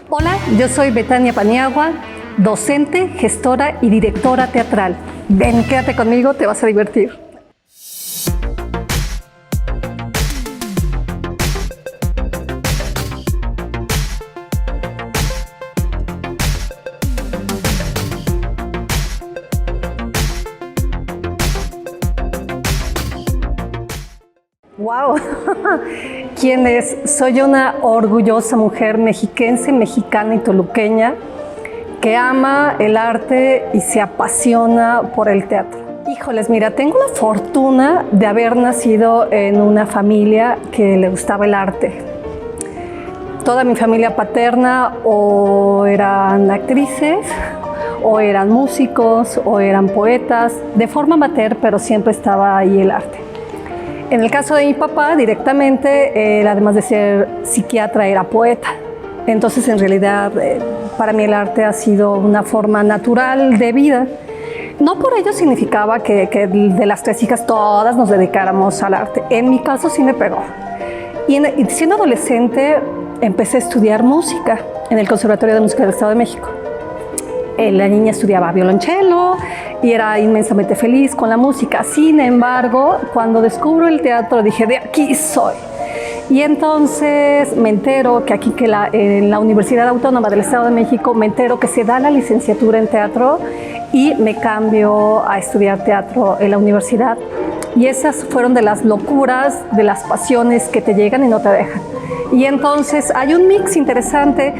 Hola, yo soy Betania Paniagua, docente, gestora y directora teatral. Ven, quédate conmigo, te vas a divertir. ¡Wow! ¿Quién es? Soy una orgullosa mujer mexiquense, mexicana y toluqueña que ama el arte y se apasiona por el teatro. Híjoles, mira, tengo la fortuna de haber nacido en una familia que le gustaba el arte. Toda mi familia paterna o eran actrices, o eran músicos, o eran poetas, de forma amateur, pero siempre estaba ahí el arte. En el caso de mi papá, directamente, él, además de ser psiquiatra, era poeta. Entonces, en realidad, para mí el arte ha sido una forma natural de vida. No por ello significaba que de las tres hijas todas nos dedicáramos al arte. En mi caso sí me pegó. Y siendo adolescente empecé a estudiar música en el Conservatorio de Música del Estado de México. La niña estudiaba violonchelo y era inmensamente feliz con la música. Sin embargo, cuando descubro el teatro dije, de aquí soy. Y entonces me entero que aquí, en la Universidad Autónoma del Estado de México, me entero que se da la licenciatura en teatro y me cambio a estudiar teatro en la universidad. Y esas fueron de las locuras, de las pasiones que te llegan y no te dejan. Y entonces hay un mix interesante.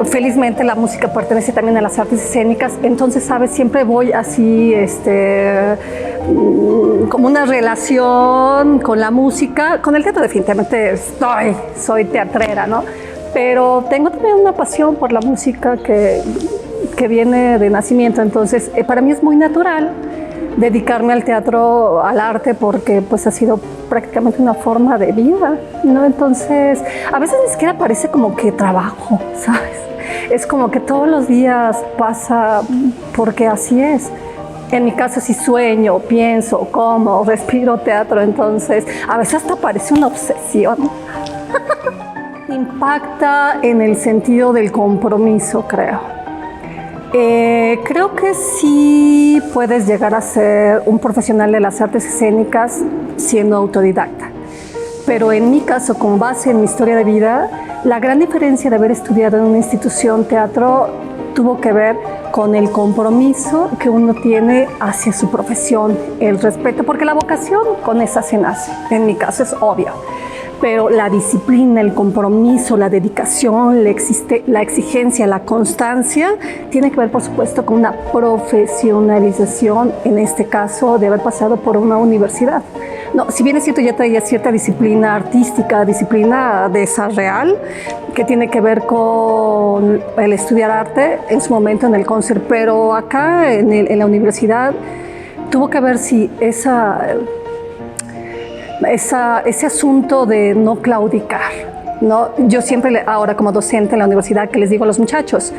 Felizmente la música pertenece también a las artes escénicas, entonces, ¿sabes? Siempre voy así, como una relación con la música. Con el teatro definitivamente soy teatrera, ¿no? Pero tengo también una pasión por la música que viene de nacimiento, entonces para mí es muy natural dedicarme al teatro, al arte, porque pues ha sido prácticamente una forma de vida, ¿no? Entonces, a veces ni siquiera parece como que trabajo, ¿sabes? Es como que todos los días pasa porque así es. En mi caso sí sueño, pienso, como, respiro teatro, entonces a veces hasta parece una obsesión. Impacta en el sentido del compromiso, creo. Creo que sí puedes llegar a ser un profesional de las artes escénicas siendo autodidacta. Pero en mi caso, con base en mi historia de vida, la gran diferencia de haber estudiado en una institución teatro tuvo que ver con el compromiso que uno tiene hacia su profesión, el respeto, porque la vocación con esa se nace. En mi caso es obvio. Pero la disciplina, el compromiso, la dedicación, la exigencia, la constancia, tiene que ver, por supuesto, con una profesionalización, en este caso, de haber pasado por una universidad. No, si bien es cierto, ya traía cierta disciplina artística, disciplina de esa real, que tiene que ver con el estudiar arte en su momento en el concert, pero acá en la universidad tuvo que ver si ese asunto de no claudicar, ¿no? Yo siempre, ahora como docente en la universidad, que les digo a los muchachos,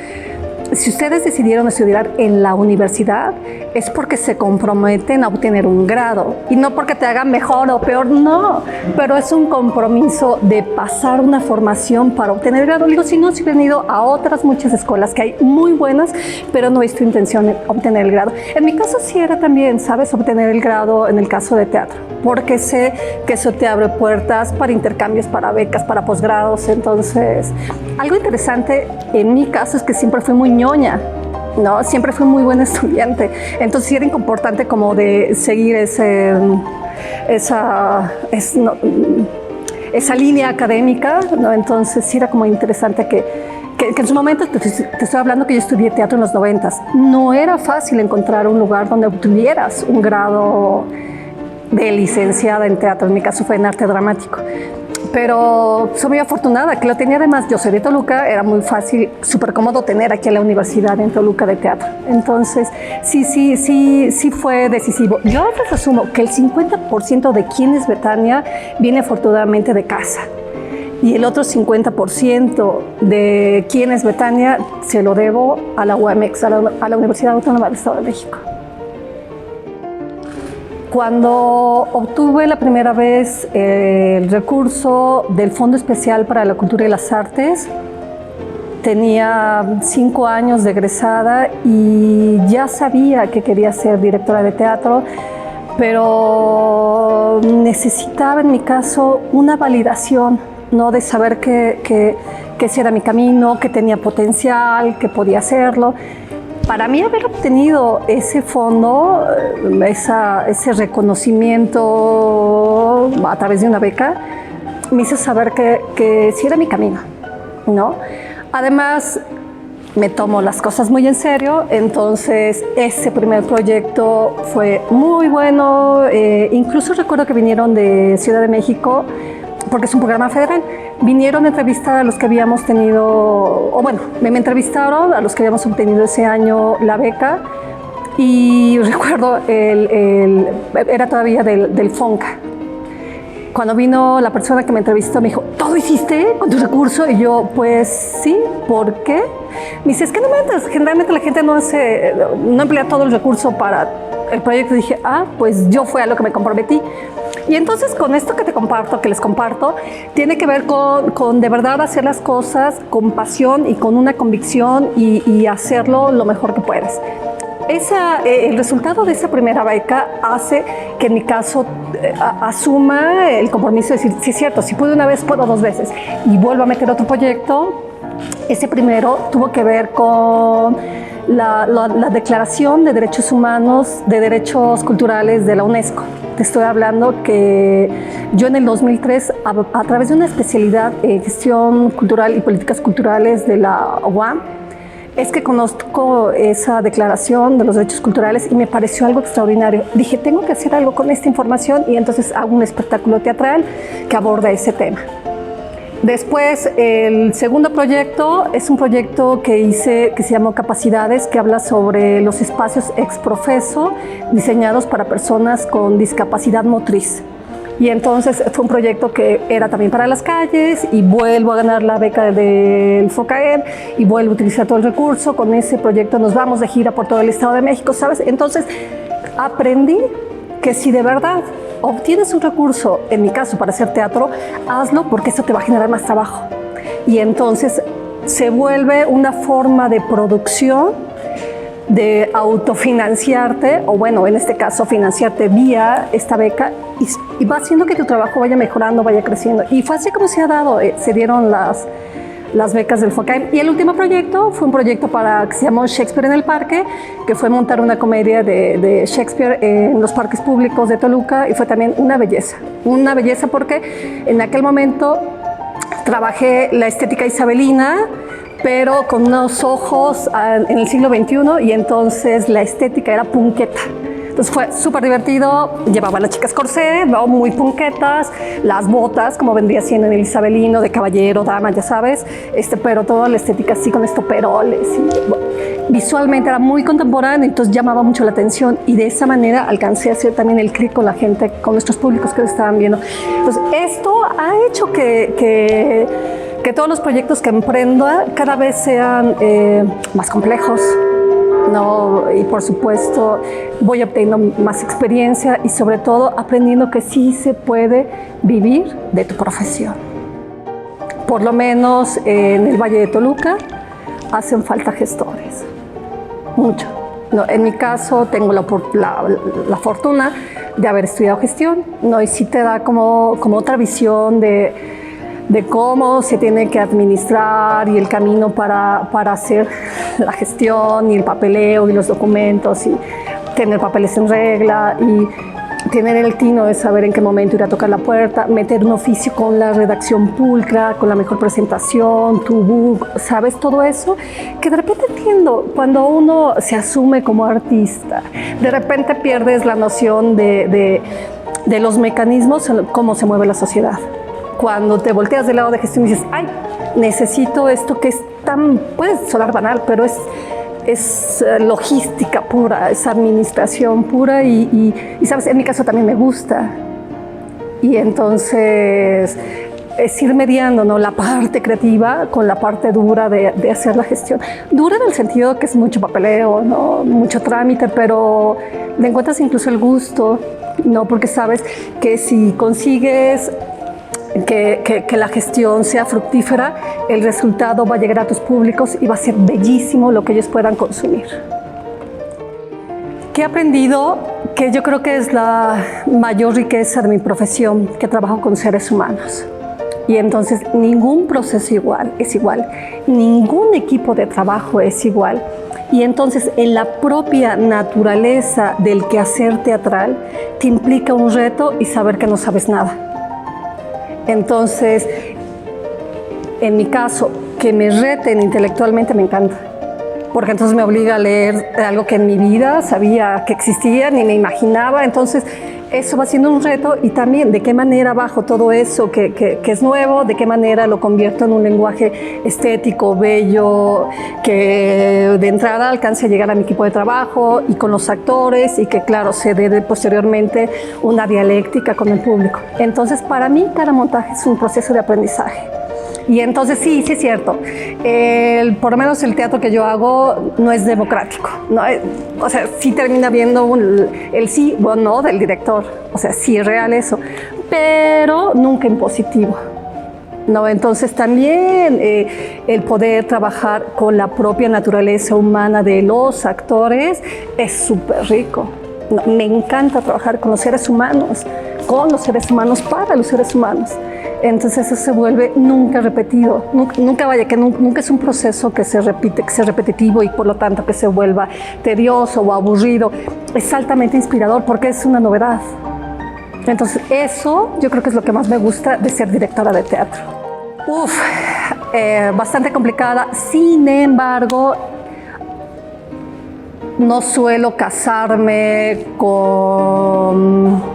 si ustedes decidieron estudiar en la universidad, es porque se comprometen a obtener un grado y no porque te hagan mejor o peor, no, pero es un compromiso de pasar una formación para obtener el grado. Digo, si no, si hubieran ido a otras muchas escuelas que hay muy buenas, pero no es tu intención obtener el grado. En mi caso sí era también, ¿sabes?, obtener el grado en el caso de teatro, porque sé que eso te abre puertas para intercambios, para becas, para posgrados. Entonces, algo interesante en mi caso es que siempre fui muy ñoña, ¿no? Siempre fui muy buena estudiante, entonces sí era importante como de seguir esa línea académica, ¿no? Entonces sí era como interesante que en su momento, te estoy hablando que yo estudié teatro en los 90s, no era fácil encontrar un lugar donde obtuvieras un grado de licenciada en teatro. En mi caso fue en arte dramático. Pero soy muy afortunada que lo tenía. Además, yo soy de Toluca, era muy fácil, súper cómodo tener aquí en la universidad en Toluca de teatro. Entonces, sí fue decisivo. Yo a veces asumo que el 50% de quién es Betania viene afortunadamente de casa. Y el otro 50% de quién es Betania se lo debo a la UAMX, a la Universidad Autónoma del Estado de México. Cuando obtuve la primera vez el recurso del Fondo Especial para la Cultura y las Artes, tenía 5 años de egresada y ya sabía que quería ser directora de teatro, pero necesitaba en mi caso una validación, ¿no? De saber que ese era mi camino, que tenía potencial, que podía hacerlo. Para mí haber obtenido ese fondo, ese reconocimiento a través de una beca, me hizo saber que sí era mi camino, ¿no? Además, me tomo las cosas muy en serio, entonces ese primer proyecto fue muy bueno. Incluso recuerdo que vinieron de Ciudad de México, porque es un programa federal. Vinieron a entrevistar a los que habíamos tenido, o bueno, me entrevistaron a los que habíamos obtenido ese año la beca, y recuerdo, era todavía del FONCA. Cuando vino la persona que me entrevistó, me dijo, ¿todo hiciste con tu recurso? Y yo, pues sí, ¿por qué? Me dice, es que no mentes, generalmente la gente no emplea todo el recurso para el proyecto. Y dije, pues yo fue a lo que me comprometí. Y entonces con esto que les comparto, tiene que ver con de verdad hacer las cosas con pasión y con una convicción y hacerlo lo mejor que puedes. El resultado de esa primera beca hace que en mi caso asuma el compromiso de decir, sí es cierto, si pude una vez, puedo 2 veces. Y vuelvo a meter otro proyecto. Ese primero tuvo que ver con la Declaración de Derechos Humanos, de Derechos Culturales de la UNESCO. Te estoy hablando que yo en el 2003, a través de una especialidad en gestión cultural y políticas culturales de la UAM, es que conozco esa Declaración de los Derechos Culturales y me pareció algo extraordinario. Dije, tengo que hacer algo con esta información, y entonces hago un espectáculo teatral que aborda ese tema. Después, el segundo proyecto es un proyecto que hice que se llamó Capacidades, que habla sobre los espacios ex profeso diseñados para personas con discapacidad motriz. Y entonces fue un proyecto que era también para las calles, y vuelvo a ganar la beca del FOCAEM y vuelvo a utilizar todo el recurso. Con ese proyecto nos vamos de gira por todo el Estado de México, ¿sabes? Entonces aprendí que si de verdad obtienes un recurso, en mi caso para hacer teatro, hazlo, porque eso te va a generar más trabajo. Y entonces se vuelve una forma de producción, de autofinanciarte, o bueno, en este caso financiarte vía esta beca, y va haciendo que tu trabajo vaya mejorando, vaya creciendo. Y fue así como se dieron las becas del FOCAEM. Y el último proyecto fue un proyecto que se llamó Shakespeare en el Parque, que fue montar una comedia de Shakespeare en los parques públicos de Toluca, y fue también una belleza porque en aquel momento trabajé la estética isabelina, pero con unos ojos en el siglo XXI, y entonces la estética era punqueta. Entonces fue súper divertido. Llevaba a las chicas corsé, ¿no? Muy punquetas, las botas, como vendría siendo en el isabelino, de caballero, dama, ya sabes, pero toda la estética así con estoperoles. Visualmente era muy contemporáneo, entonces llamaba mucho la atención, y de esa manera alcancé a hacer también el clic con la gente, con nuestros públicos que lo estaban viendo. Entonces esto ha hecho que todos los proyectos que emprenda cada vez sean más complejos, ¿no? Y por supuesto voy obteniendo más experiencia, y sobre todo aprendiendo que sí se puede vivir de tu profesión. Por lo menos en el Valle de Toluca hacen falta gestores, mucho. No, en mi caso tengo la fortuna de haber estudiado gestión, ¿no? Y sí te da como otra visión de cómo se tiene que administrar, y el camino para hacer la gestión, y el papeleo, y los documentos, y tener papeles en regla, y tener el tino de saber en qué momento ir a tocar la puerta, meter un oficio con la redacción pulcra, con la mejor presentación, tu book, ¿sabes? Todo eso que de repente entiendo. Cuando uno se asume como artista, de repente pierdes la noción de los mecanismos, cómo se mueve la sociedad. Cuando te volteas del lado de gestión y dices, ay, necesito esto que es puede sonar banal, pero es logística pura, es administración pura, y sabes, en mi caso también me gusta. Y entonces es ir mediando, ¿no? La parte creativa con la parte dura de hacer la gestión. Dura en el sentido que es mucho papeleo, ¿no? Mucho trámite, pero le encuentras incluso el gusto, ¿no? Porque sabes que si consigues que la gestión sea fructífera, el resultado va a llegar a tus públicos y va a ser bellísimo lo que ellos puedan consumir. ¿Qué he aprendido? Que yo creo que es la mayor riqueza de mi profesión, que trabajo con seres humanos. Y entonces ningún proceso es igual, ningún equipo de trabajo es igual. Y entonces en la propia naturaleza del quehacer teatral te implica un reto y saber que no sabes nada. Entonces, en mi caso, que me reten intelectualmente me encanta, porque entonces me obliga a leer algo que en mi vida sabía que existía, ni me imaginaba. Entonces, eso va siendo un reto, y también de qué manera bajo todo eso que es nuevo, de qué manera lo convierto en un lenguaje estético, bello, que de entrada alcance a llegar a mi equipo de trabajo y con los actores, y que claro, se dé posteriormente una dialéctica con el público. Entonces, para mí cada montaje es un proceso de aprendizaje. Y entonces sí es cierto, por lo menos el teatro que yo hago no es democrático, ¿no? O sea, sí termina viendo el sí o no del director, o sea, sí es real eso, pero nunca impositivo, ¿no? Entonces también el poder trabajar con la propia naturaleza humana de los actores es súper rico. Me encanta trabajar con los seres humanos, para los seres humanos. Entonces eso se vuelve nunca repetido, nunca es un proceso que se repite, que sea repetitivo y por lo tanto que se vuelva tedioso o aburrido. Es altamente inspirador porque es una novedad. Entonces eso yo creo que es lo que más me gusta de ser directora de teatro. Bastante complicada, sin embargo, no suelo casarme con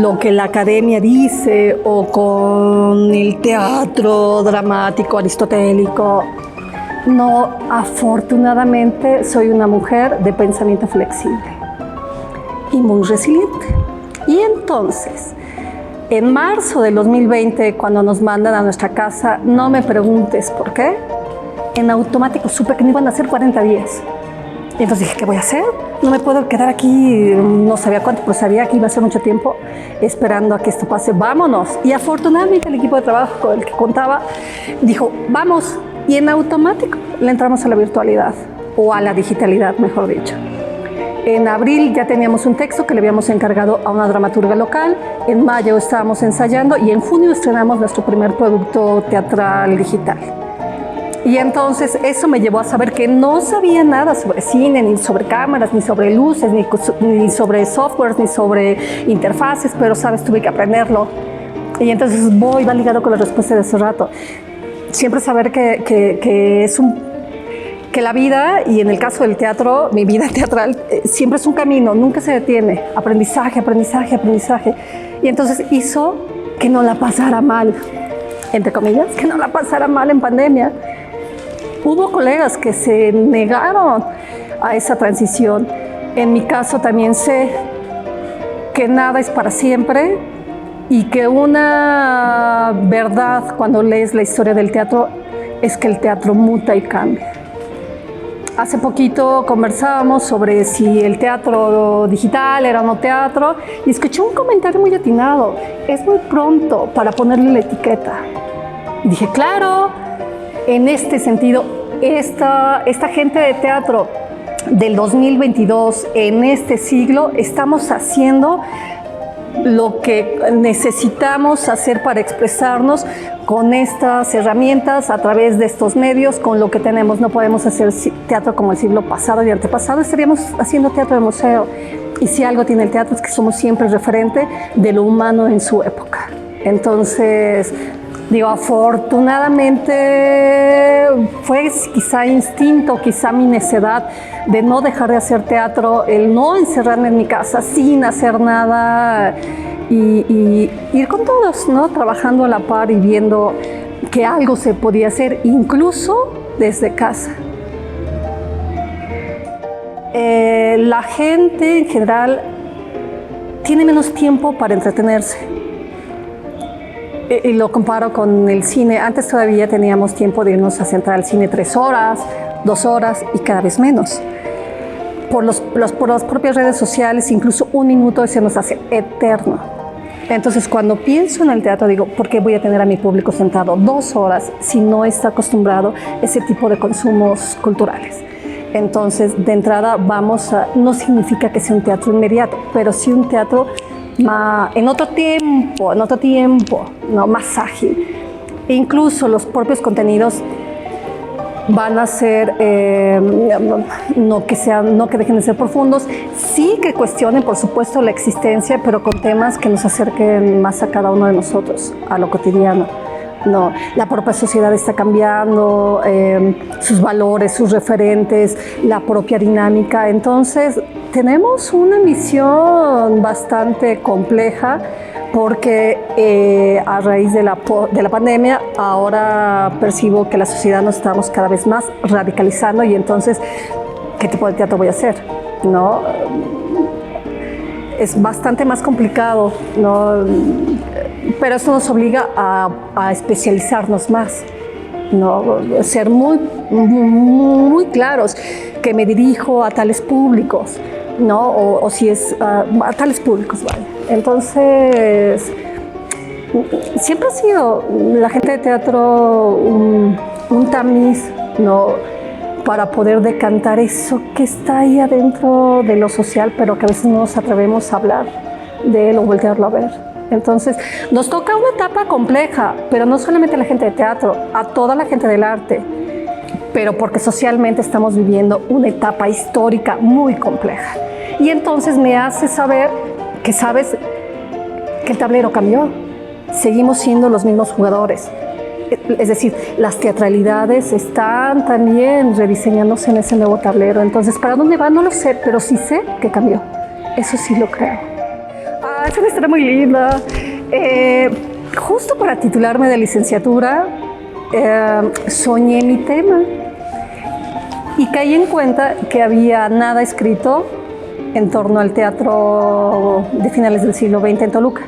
lo que la academia dice o con el teatro dramático aristotélico. No, afortunadamente soy una mujer de pensamiento flexible y muy resiliente. Y entonces, en marzo del 2020, cuando nos mandan a nuestra casa, no me preguntes por qué, en automático supe que me iban a hacer 40 días. Y entonces dije, ¿qué voy a hacer? No me puedo quedar aquí, no sabía cuánto, pero sabía que iba a ser mucho tiempo esperando a que esto pase. ¡Vámonos! Y afortunadamente el equipo de trabajo con el que contaba dijo, ¡vamos! Y en automático le entramos a la virtualidad, o a la digitalidad, mejor dicho. En abril ya teníamos un texto que le habíamos encargado a una dramaturga local, en mayo estábamos ensayando y en junio estrenamos nuestro primer producto teatral digital. Y entonces eso me llevó a saber que no sabía nada sobre cine, ni sobre cámaras, ni sobre luces, ni sobre softwares, ni sobre interfaces, pero sabes, tuve que aprenderlo. Y entonces va ligado con la respuesta de hace rato. Siempre saber que la vida, y en el caso del teatro, mi vida teatral, siempre es un camino, nunca se detiene. Aprendizaje, aprendizaje, aprendizaje. Y entonces hizo que no la pasara mal, entre comillas, que no la pasara mal en pandemia. Hubo colegas que se negaron a esa transición. En mi caso también sé que nada es para siempre y que una verdad cuando lees la historia del teatro es que el teatro muta y cambia. Hace poquito conversábamos sobre si el teatro digital era o no teatro y escuché un comentario muy atinado. Es muy pronto para ponerle la etiqueta. Y dije, claro. En este sentido, esta gente de teatro del 2022, en este siglo, estamos haciendo lo que necesitamos hacer para expresarnos con estas herramientas, a través de estos medios, con lo que tenemos. No podemos hacer teatro como el siglo pasado y antepasado, estaríamos haciendo teatro de museo. Y si algo tiene el teatro es que somos siempre referente de lo humano en su época. Entonces, digo, afortunadamente fue quizá instinto, quizá mi necedad de no dejar de hacer teatro, el no encerrarme en mi casa sin hacer nada y ir con todos, ¿no? Trabajando a la par y viendo que algo se podía hacer, incluso desde casa. La gente en general tiene menos tiempo para entretenerse. Y lo comparo con el cine. Antes todavía teníamos tiempo de irnos a sentar al cine 3 horas, 2 horas y cada vez menos. Por las propias redes sociales, incluso 1 minuto se nos hace eterno. Entonces, cuando pienso en el teatro, digo, ¿por qué voy a tener a mi público sentado 2 horas si no está acostumbrado a ese tipo de consumos culturales? Entonces, de entrada, no significa que sea un teatro inmediato, pero sí un teatro en otro tiempo, ¿no? Más ágil. E incluso los propios contenidos van a ser, no que dejen de ser profundos, sí que cuestionen, por supuesto, la existencia, pero con temas que nos acerquen más a cada uno de nosotros, a lo cotidiano. No, la propia sociedad está cambiando, sus valores, sus referentes, la propia dinámica. Entonces, tenemos una misión bastante compleja porque a raíz de la pandemia ahora percibo que la sociedad nos estamos cada vez más radicalizando y entonces, ¿qué tipo de teatro voy a hacer? ¿No? Es bastante más complicado, ¿no? Pero eso nos obliga a especializarnos más, ¿no? Ser muy claros, que me dirijo a tales públicos, ¿no? O si es a tales públicos, ¿vale? Entonces, siempre ha sido la gente de teatro un tamiz, ¿no? Para poder decantar eso que está ahí adentro de lo social, pero que a veces no nos atrevemos a hablar de él o voltearlo a ver. Entonces, nos toca una etapa compleja, pero no solamente a la gente de teatro, a toda la gente del arte, pero porque socialmente estamos viviendo una etapa histórica muy compleja. Y entonces me hace saber que sabes que el tablero cambió, seguimos siendo los mismos jugadores. Es decir, las teatralidades están también rediseñándose en ese nuevo tablero. Entonces, ¿para dónde va? No lo sé, pero sí sé que cambió. Eso sí lo creo. Es una historia muy linda. Justo para titularme de licenciatura, soñé mi tema y caí en cuenta que había nada escrito en torno al teatro de finales del siglo XX en Toluca.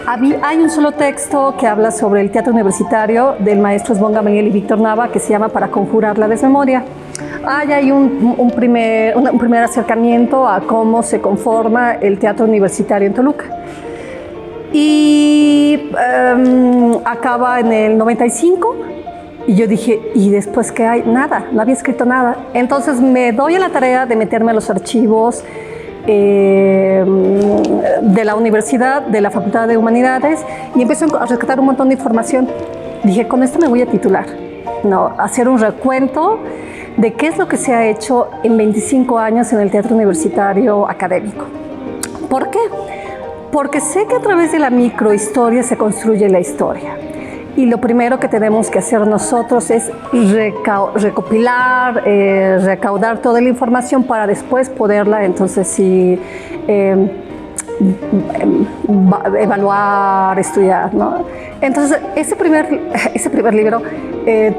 Hay un solo texto que habla sobre el teatro universitario del maestro Bon Gamaliel y Víctor Nava que se llama Para conjurar la desmemoria. Hay un primer acercamiento a cómo se conforma el teatro universitario en Toluca. Y acaba en el 95 y yo dije, ¿y después qué hay? Nada, no había escrito nada. Entonces me doy a la tarea de meterme a los archivos de la universidad, de la Facultad de Humanidades y empecé a rescatar un montón de información. Dije, con esto me voy a titular, ¿no? Hacer un recuento de qué es lo que se ha hecho en 25 años en el teatro universitario académico. ¿Por qué? Porque sé que a través de la microhistoria se construye la historia. Y lo primero que tenemos que hacer nosotros es recopilar, recaudar toda la información para después poderla, entonces sí, evaluar, estudiar, ¿no? Entonces, ese primer libro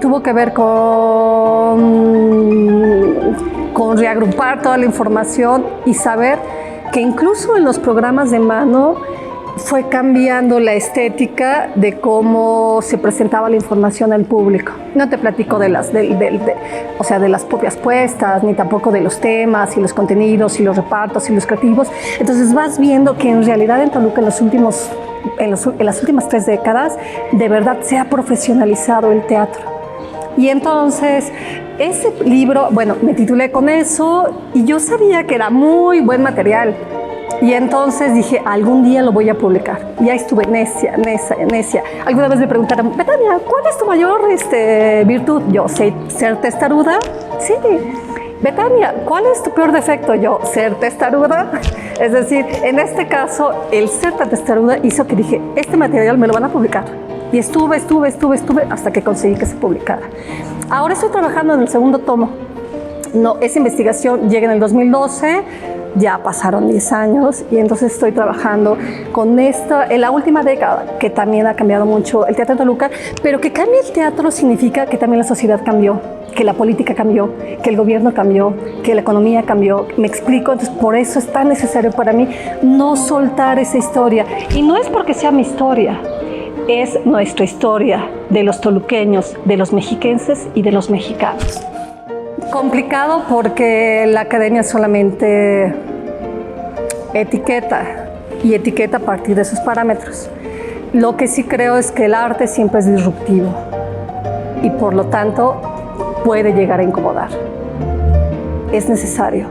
tuvo que ver con reagrupar toda la información y saber que incluso en los programas de mano fue cambiando la estética de cómo se presentaba la información al público. No te platico de las propias puestas, ni tampoco de los temas y los contenidos y los repartos y los creativos. Entonces vas viendo que en realidad en Toluca en las últimas 3 décadas de verdad se ha profesionalizado el teatro. Y entonces ese libro, bueno, me titulé con eso y yo sabía que era muy buen material. Y entonces dije, algún día lo voy a publicar. Ya estuve necia. Alguna vez me preguntaron, Betania, ¿cuál es tu mayor virtud? Yo, ser testaruda. Sí. Betania, ¿cuál es tu peor defecto? Yo, ser testaruda. Es decir, en este caso, el ser tan testaruda hizo que dije, este material me lo van a publicar. Y estuve hasta que conseguí que se publicara. Ahora estoy trabajando en el segundo tomo. No, esa investigación llega en el 2012, ya pasaron 10 años y entonces estoy trabajando con esta, en la última década, que también ha cambiado mucho el teatro en Toluca, pero que cambie el teatro significa que también la sociedad cambió, que la política cambió, que el gobierno cambió, que la economía cambió. Me explico, entonces por eso es tan necesario para mí no soltar esa historia. Y no es porque sea mi historia, es nuestra historia de los toluqueños, de los mexiquenses y de los mexicanos. Complicado porque la academia solamente etiqueta y etiqueta a partir de esos parámetros. Lo que sí creo es que el arte siempre es disruptivo y por lo tanto puede llegar a incomodar. Es necesario.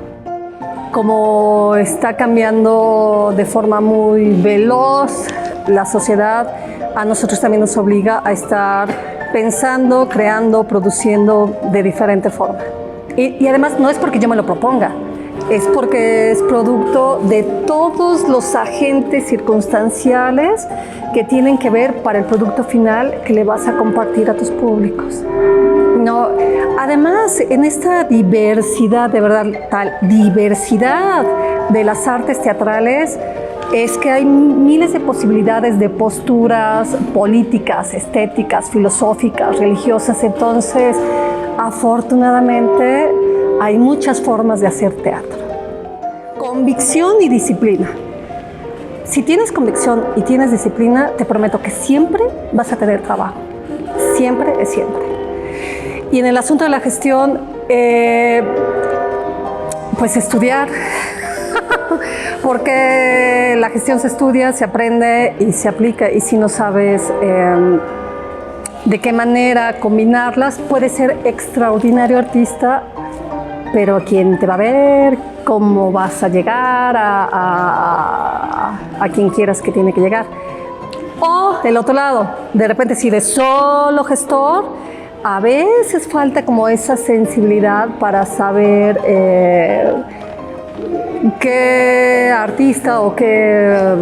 Como está cambiando de forma muy veloz la sociedad, a nosotros también nos obliga a estar pensando, creando, produciendo de diferente forma. Y además no es porque yo me lo proponga, es porque es producto de todos los agentes circunstanciales que tienen que ver para el producto final que le vas a compartir a tus públicos. No, además, en esta diversidad, de verdad, tal diversidad de las artes teatrales, es que hay miles de posibilidades de posturas políticas, estéticas, filosóficas, religiosas. Entonces, afortunadamente, hay muchas formas de hacer teatro. Convicción y disciplina. Si tienes convicción y tienes disciplina, te prometo que siempre vas a tener trabajo. Siempre es siempre. Y en el asunto de la gestión, pues estudiar. Porque la gestión se estudia, se aprende y se aplica. Y si no sabes de qué manera combinarlas, puedes ser extraordinario artista, pero ¿quién te va a ver? ¿Cómo vas a llegar a quien quieras que tiene que llegar? O del otro lado, de repente si eres solo gestor, a veces falta como esa sensibilidad para saber qué artista o qué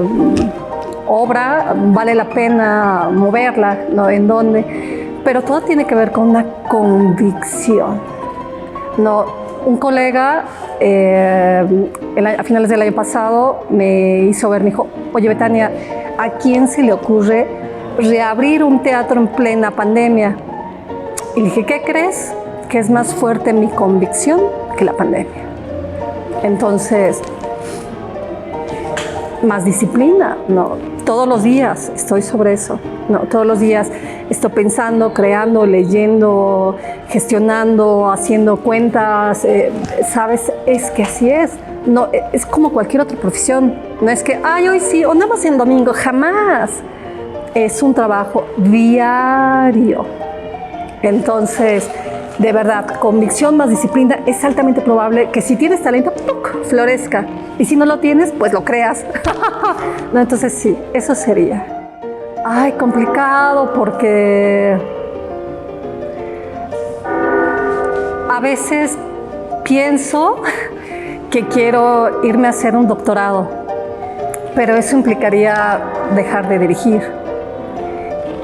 obra vale la pena moverla, ¿no? En dónde. Pero todo tiene que ver con una convicción. No, un colega a finales del año pasado me hizo ver, me dijo, oye Betania, ¿a quién se le ocurre reabrir un teatro en plena pandemia? Y le dije, ¿qué crees? Que es más fuerte mi convicción que la pandemia. Entonces, más disciplina, ¿no? Todos los días estoy sobre eso, ¿no? Todos los días estoy pensando, creando, leyendo, gestionando, haciendo cuentas, ¿sabes? Es que así es. No, es como cualquier otra profesión. No es que, ay, hoy sí, o nada más en domingo, jamás. Es un trabajo diario. Entonces, de verdad, convicción más disciplina, es altamente probable que si tienes talento, ¡puc!, florezca. Y si no lo tienes, pues lo creas. No, entonces sí, eso sería. Ay, complicado porque a veces pienso que quiero irme a hacer un doctorado, pero eso implicaría dejar de dirigir.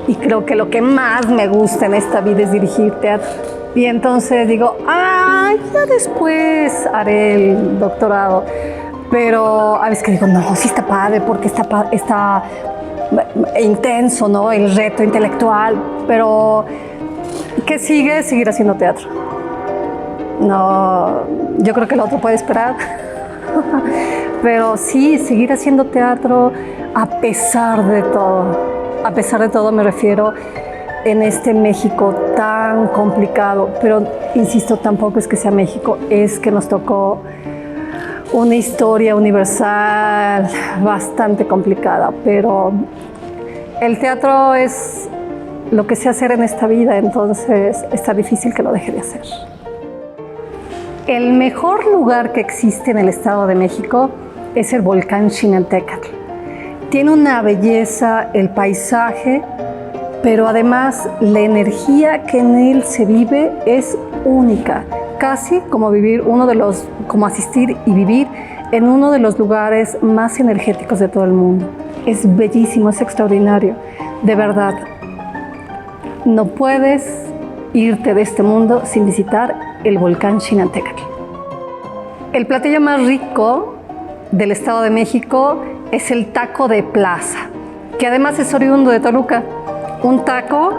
Y creo que lo que más me gusta en esta vida es dirigir teatro. Y entonces digo, ya después haré el doctorado. Pero a veces que digo, no, sí está padre porque está intenso, ¿no? El reto intelectual. Pero, ¿qué sigue? Seguir haciendo teatro. No, yo creo que lo otro puede esperar. Pero sí, seguir haciendo teatro a pesar de todo. A pesar de todo me refiero en este México tan complicado, pero insisto, tampoco es que sea México, es que nos tocó una historia universal bastante complicada, pero el teatro es lo que sé hacer en esta vida, entonces está difícil que lo deje de hacer. El mejor lugar que existe en el Estado de México es el volcán Xinantécatl. Tiene una belleza, el paisaje, pero además la energía que en él se vive es única, casi como como asistir y vivir en uno de los lugares más energéticos de todo el mundo. Es bellísimo, es extraordinario, de verdad. No puedes irte de este mundo sin visitar el volcán Xinantécatl. El platillo más rico del Estado de México es el taco de plaza, que además es oriundo de Toluca. Un taco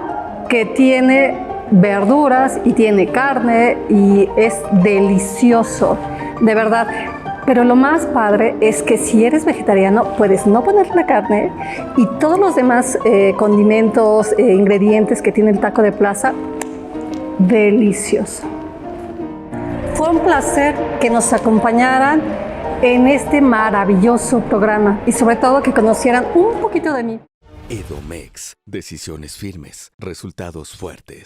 que tiene verduras y tiene carne y es delicioso, de verdad. Pero lo más padre es que si eres vegetariano puedes no poner la carne y todos los demás condimentos, ingredientes que tiene el taco de plaza, delicioso. Fue un placer que nos acompañaran en este maravilloso programa y sobre todo que conocieran un poquito de mí. Edomex. Decisiones firmes, resultados fuertes.